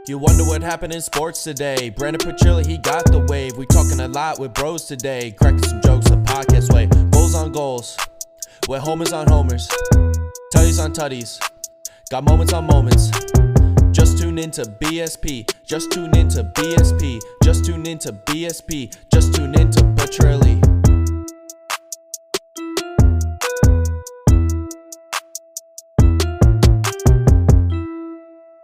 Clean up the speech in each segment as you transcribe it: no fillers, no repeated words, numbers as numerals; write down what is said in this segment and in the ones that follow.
You wonder what happened in sports today. Brandon PETRILLI, he got the wave. We talking a lot with bros today. Cracking some jokes the podcast way. Goals on goals, with homers on homers. Tutties on tutties, got moments on moments. Just tune into BSP. Just tune into BSP. Just tune into BSP. Just tune into PETRILLI.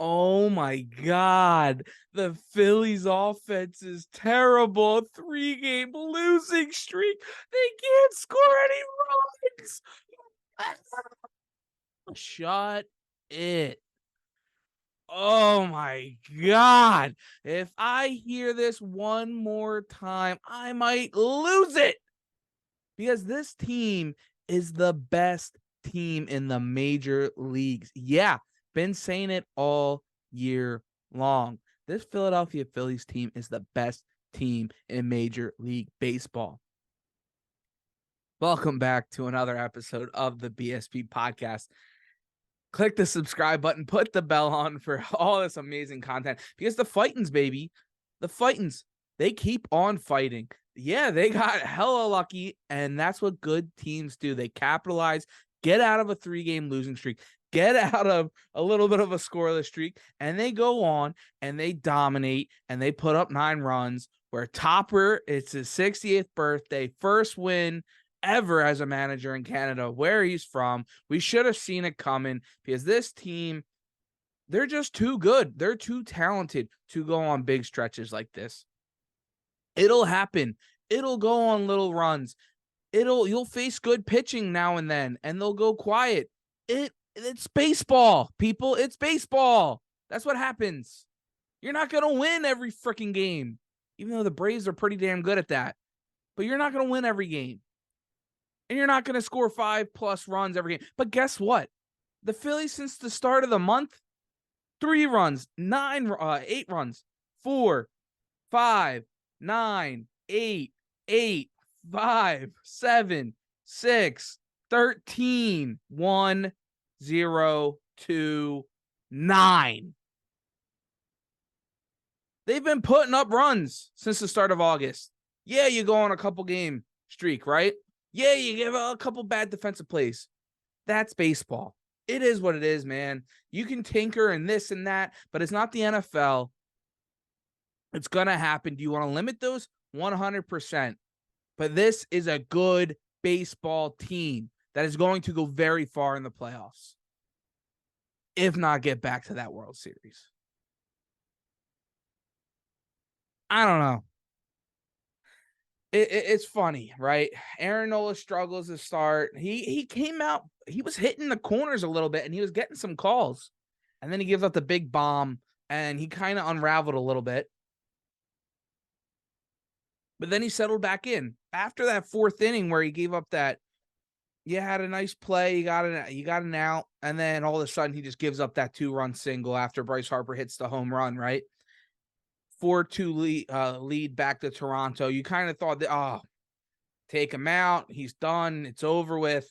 Oh my God. The Phillies offense is terrible. 3-game losing streak. They can't score any runs. Shut it. Oh my God. If I hear this one more time, I might lose it. Because this team is the best team in the major leagues. Yeah, been saying it all year long. This Philadelphia Phillies team is the best team in Major League Baseball. Welcome back to another episode of the BSP podcast. Click the subscribe button, put the bell on for all this amazing content because the Fightins, baby, the Fightins, they keep on fighting. Yeah, they got hella lucky, and that's what good teams do. They capitalize, get out of a 3-game losing streak, get out of a little bit of a scoreless streak, and they go on and they dominate and they put up 9 runs. Where Topper, it's his 60th birthday, first win ever as a manager in Canada, where he's from. We should have seen it coming because this team, they're just too good. They're too talented to go on big stretches like this. It'll happen. It'll go on little runs. You'll face good pitching now and then, and they'll go quiet. It's baseball, people. It's baseball. That's what happens. You're not going to win every freaking game, even though the Braves are pretty damn good at that. But you're not going to win every game. And you're not going to score 5+ runs every game. But guess what? The Phillies, since the start of the month, 3 runs, 8 runs, 4, 5, 9, 8, 8, 5, 7, 6, 13, 1, 0, 2, 9. They've been putting up runs since the start of August. Yeah, you go on a couple game streak, right? Yeah, you give a couple bad defensive plays. That's baseball. It is what it is, man. You can tinker and this and that, but it's not the NFL. It's going to happen. Do you want to limit those? 100%. But this is a good baseball team that is going to go very far in the playoffs, if not get back to that World Series. I don't know. It's funny, right? Aaron Nola struggles to start. He came out, he was hitting the corners a little bit, and he was getting some calls. And then he gives up the big bomb, and he kind of unraveled a little bit. But then he settled back in. After that 4th inning where he gave up that, you had a nice play, you got an out, and then all of a sudden he just gives up that 2-run single after Bryce Harper hits the home run, right? 4-2 lead back to Toronto. You kind of thought that, take him out. He's done. It's over with.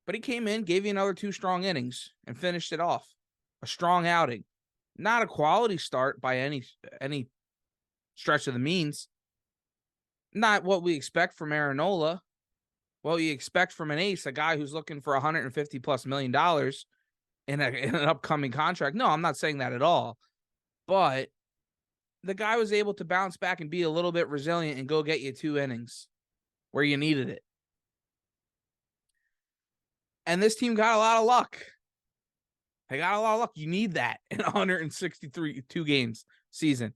But he came in, gave you another 2 strong innings, and finished it off. A strong outing. Not a quality start by any stretch of the means. Not what we expect from Aaron Nola. What you expect from an ace, a guy who's looking for $150+ million in an upcoming contract. No, I'm not saying that at all. But the guy was able to bounce back and be a little bit resilient and go get you 2 innings where you needed it. And this team got a lot of luck. They got a lot of luck. You need that in 162 games season.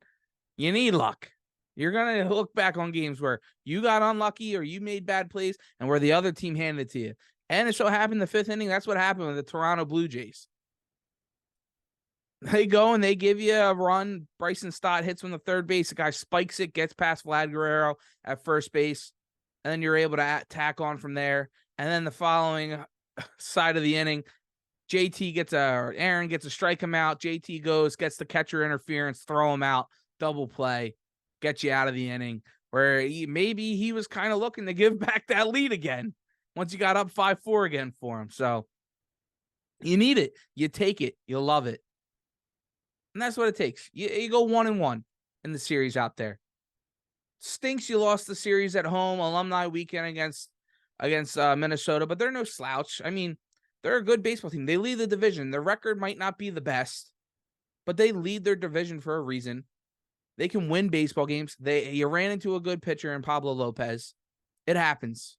You need luck. You're going to look back on games where you got unlucky or you made bad plays and where the other team handed it to you. And it so happened the 5th inning, that's what happened with the Toronto Blue Jays. They go and they give you a run. Bryson Stott hits from the third base. The guy spikes it, gets past Vlad Guerrero at first base. And then you're able to tack on from there. And then the following side of the inning, Aaron gets a strike him out. JT goes, gets the catcher interference, throw him out, double play, get you out of the inning. Where maybe he was kind of looking to give back that lead again once you got up 5-4 again for him. So you need it. You take it. You'll love it. And that's what it takes. You go 1-1 in the series out there. Stinks you lost the series at home, alumni weekend against Minnesota, but they're no slouch. I mean, they're a good baseball team. They lead the division. Their record might not be the best, but they lead their division for a reason. They can win baseball games. You ran into a good pitcher in Pablo Lopez. It happens.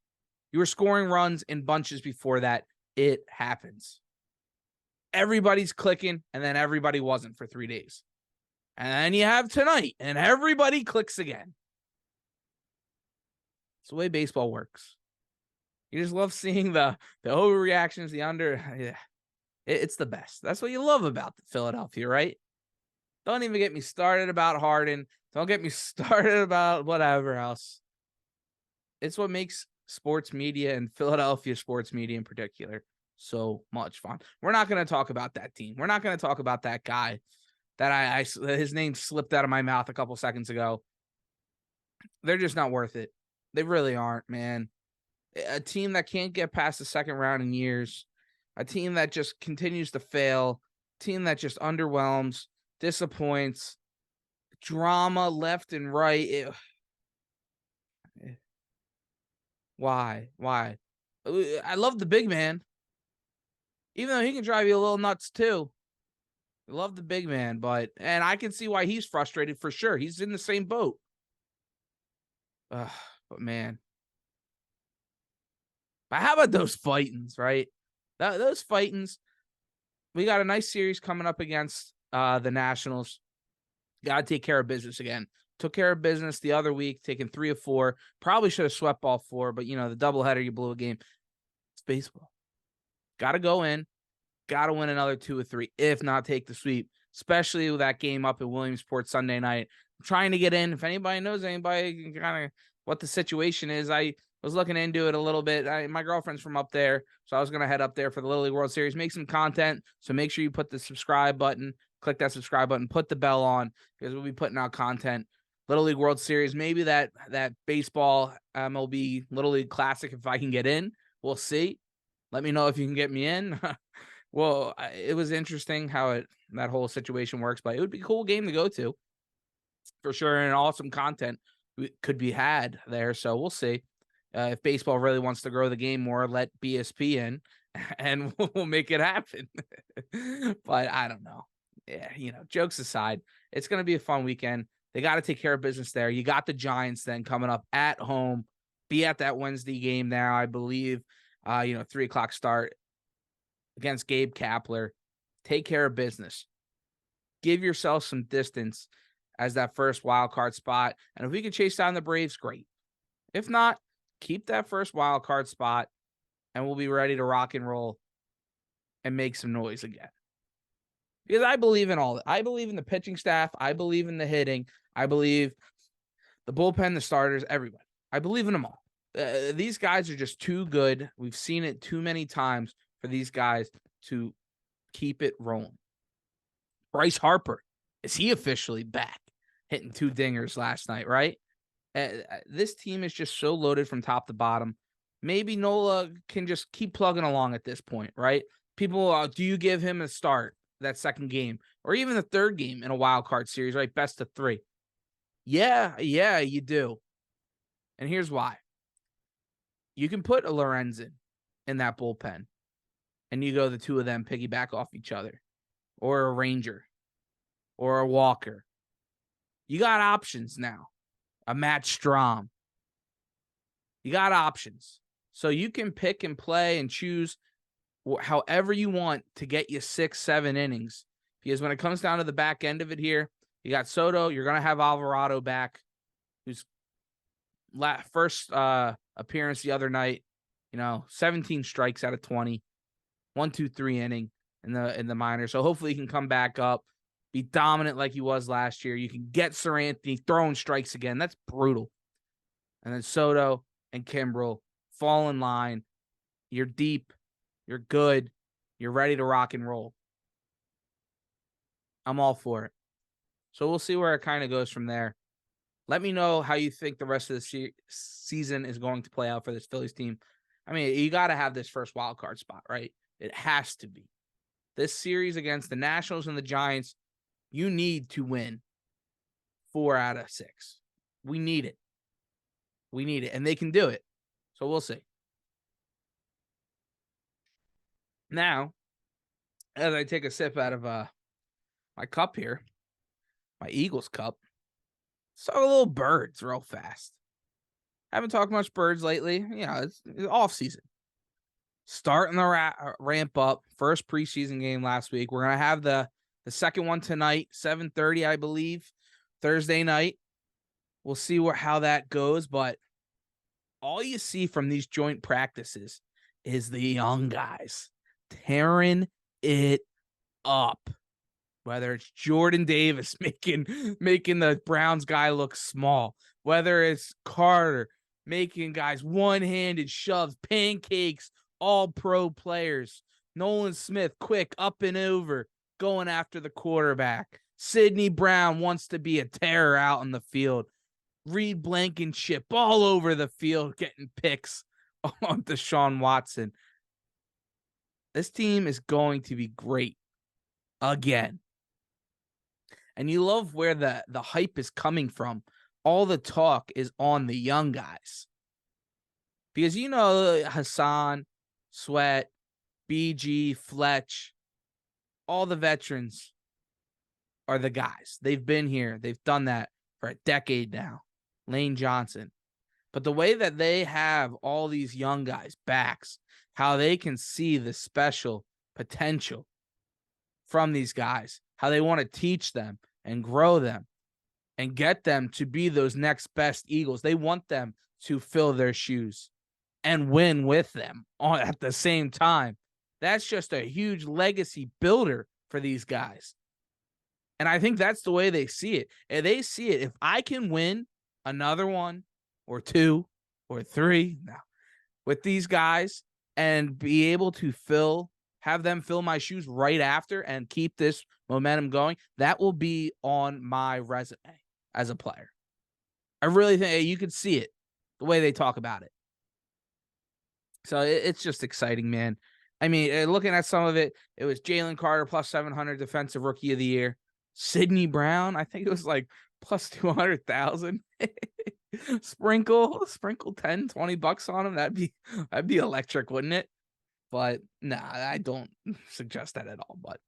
You were scoring runs in bunches before that. It happens. Everybody's clicking, and then everybody wasn't for 3 days. And then you have tonight, and everybody clicks again. It's the way baseball works. You just love seeing the overreactions, the under. Yeah. It's the best. That's what you love about Philadelphia, right? Don't even get me started about Harden. Don't get me started about whatever else. It's what makes sports media and Philadelphia sports media in particular so much fun. We're not going to talk about that team. We're not going to talk about that guy that his name slipped out of my mouth a couple seconds ago. They're just not worth it. They really aren't, man. A team that can't get past the second round in years. A team that just continues to fail. A team that just underwhelms, disappoints, drama left and right. Why? I love the big man. Even though he can drive you a little nuts too. I love the big man, and I can see why he's frustrated for sure. He's in the same boat. But man. But how about those fightings, right? Those fightings. We got a nice series coming up against the Nationals. Got to take care of business again. Took care of business the other week, taking 3 of 4. Probably should have swept all 4, but, the doubleheader, you blew a game. It's baseball. Got to go in. Got to win another 2 of 3, if not take the sweep, especially with that game up at Williamsport Sunday night. I'm trying to get in. If anybody knows anybody kind of what the situation is, I was looking into it a little bit. My girlfriend's from up there, so I was going to head up there for the Little League World Series, make some content. So make sure you put the subscribe button, click that subscribe button, put the bell on, because we'll be putting out content. Little League World Series, maybe that baseball MLB Little League Classic, if I can get in. We'll see. Let me know if you can get me in. Well, it was interesting how that whole situation works, but it would be a cool game to go to for sure, and awesome content could be had there. So we'll see. If baseball really wants to grow the game more, let BSP in, and we'll make it happen. But I don't know. Yeah, jokes aside, it's going to be a fun weekend. They got to take care of business there. You got the Giants then coming up at home. Be at that Wednesday game there, I believe. 3:00 start against Gabe Kapler. Take care of business. Give yourself some distance as that first wild card spot. And if we can chase down the Braves, great. If not, keep that first wild card spot, and we'll be ready to rock and roll and make some noise again. Because I believe in all that. I believe in the pitching staff. I believe in the hitting. I believe the bullpen, the starters, everybody. I believe in them all. These guys are just too good. We've seen it too many times for these guys to keep it rolling. Bryce Harper, is he officially back? Hitting 2 dingers last night, right? This team is just so loaded from top to bottom. Maybe Nola can just keep plugging along at this point, right? People, do you give him a start that second game or even the third game in a wild card series, right? Best of 3. Yeah, you do. And here's why. You can put a Lorenzen in that bullpen, and you go the 2 of them piggyback off each other, or a Ranger, or a Walker. You got options now. A Matt Strom. You got options. So you can pick and play and choose however you want to get you 6-7 innings. Because when it comes down to the back end of it here, you got Soto. You're going to have Alvarado back, who's first appearance the other night, 17 strikes out of 20, 1-2-3 inning in the minors. So hopefully he can come back up, be dominant like he was last year. You can get Sir Anthony throwing strikes again. That's brutal. And then Soto and Kimbrel fall in line. You're deep. You're good. You're ready to rock and roll. I'm all for it. So we'll see where it kind of goes from there. Let me know how you think the rest of the season is going to play out for this Phillies team. I mean, you got to have this first wild card spot, right? It has to be. This series against the Nationals and the Giants, You need to win 4 out of 6. We need it. And they can do it. So we'll see. Now, as I take a sip out of my cup here, my Eagles cup, saw a little birds real fast. Haven't talked much birds lately. It's off season. Starting the ramp up. First preseason game last week. We're gonna have the second one tonight, 7:30, I believe, Thursday night. We'll see how that goes, but all you see from these joint practices is the young guys tearing it up. Whether it's Jordan Davis making the Browns guy look small, whether it's Carter making guys one-handed shoves, pancakes, all pro players. Nolan Smith, quick, up and over, going after the quarterback. Sidney Brown wants to be a terror out in the field. Reed Blankenship all over the field, getting picks on Deshaun Watson. This team is going to be great again. And you love where the hype is coming from. All the talk is on the young guys. Because Hassan, Sweat, BG, Fletch, all the veterans are the guys. They've been here. They've done that for a decade now. Lane Johnson. But the way that they have all these young guys, backs, how they can see the special potential from these guys, how they want to teach them and grow them and get them to be those next best Eagles. They want them to fill their shoes and win with them at the same time. That's just a huge legacy builder for these guys. And I think that's the way they see it. And they see it. If I can win another one or 2 or 3 now with these guys and be able to have them fill my shoes right after and keep this momentum going, that will be on my resume as a player. I really think you could see it the way they talk about it. So it's just exciting, man. I mean, looking at some of it, it was Jalen Carter plus 700 defensive rookie of the year. Sidney Brown, I think it was like plus 200,000. sprinkle 10, $20 on him. That'd be electric, wouldn't it? But nah, I don't suggest that at all. But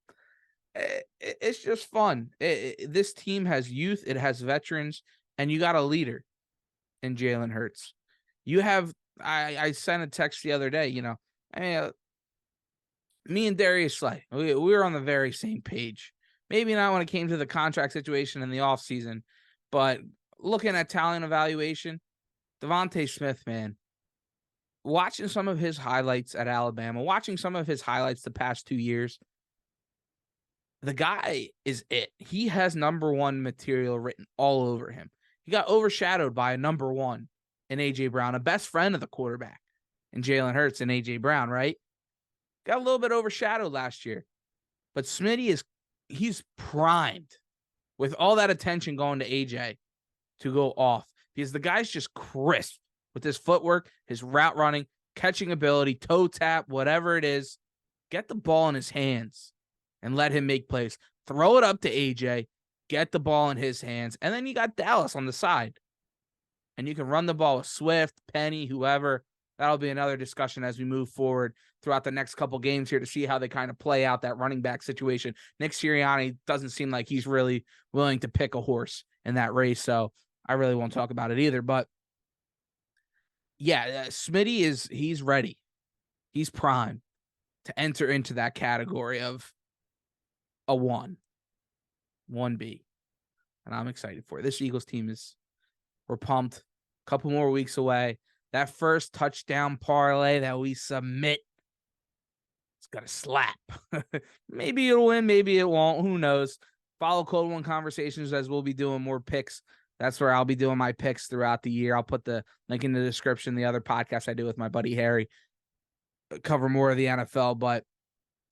it's just fun. This team has youth, it has veterans, and you got a leader in Jalen Hurts. You have. I sent a text the other day. Me and Darius Slay, we were on the very same page. Maybe not when it came to the contract situation in the offseason, but looking at talent evaluation, Devontae Smith, man, watching some of his highlights at Alabama, watching some of his highlights the past 2 years, the guy is it. He has number 1 material written all over him. He got overshadowed by a number 1 in A.J. Brown, a best friend of the quarterback in Jalen Hurts and A.J. Brown, right? Got a little bit overshadowed last year. But Smitty he's primed with all that attention going to A.J. to go off because the guy's just crisp with his footwork, his route running, catching ability, toe tap, whatever it is. Get the ball in his hands and let him make plays. Throw it up to A.J., get the ball in his hands, and then you got Dallas on the side. And you can run the ball with Swift, Penny, whoever. That'll be another discussion as we move forward throughout the next couple games here to see how they kind of play out that running back situation. Nick Sirianni doesn't seem like he's really willing to pick a horse in that race, so I really won't talk about it either. But, yeah, Smitty he's ready. He's primed to enter into that category of a 1B. And I'm excited for it. This Eagles team we're pumped. A couple more weeks away. That first touchdown parlay that we submit, it's got to slap. Maybe it'll win, maybe it won't. Who knows? Follow Code 1 Conversations as we'll be doing more picks. That's where I'll be doing my picks throughout the year. I'll put the link in the description. The other podcast I do with my buddy Harry cover more of the NFL, but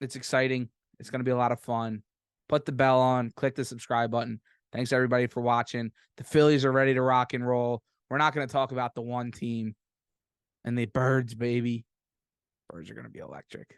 it's exciting. It's going to be a lot of fun. Put the bell on. Click the subscribe button. Thanks, everybody, for watching. The Phillies are ready to rock and roll. We're not going to talk about the one team and the Birds, baby. Birds are going to be electric.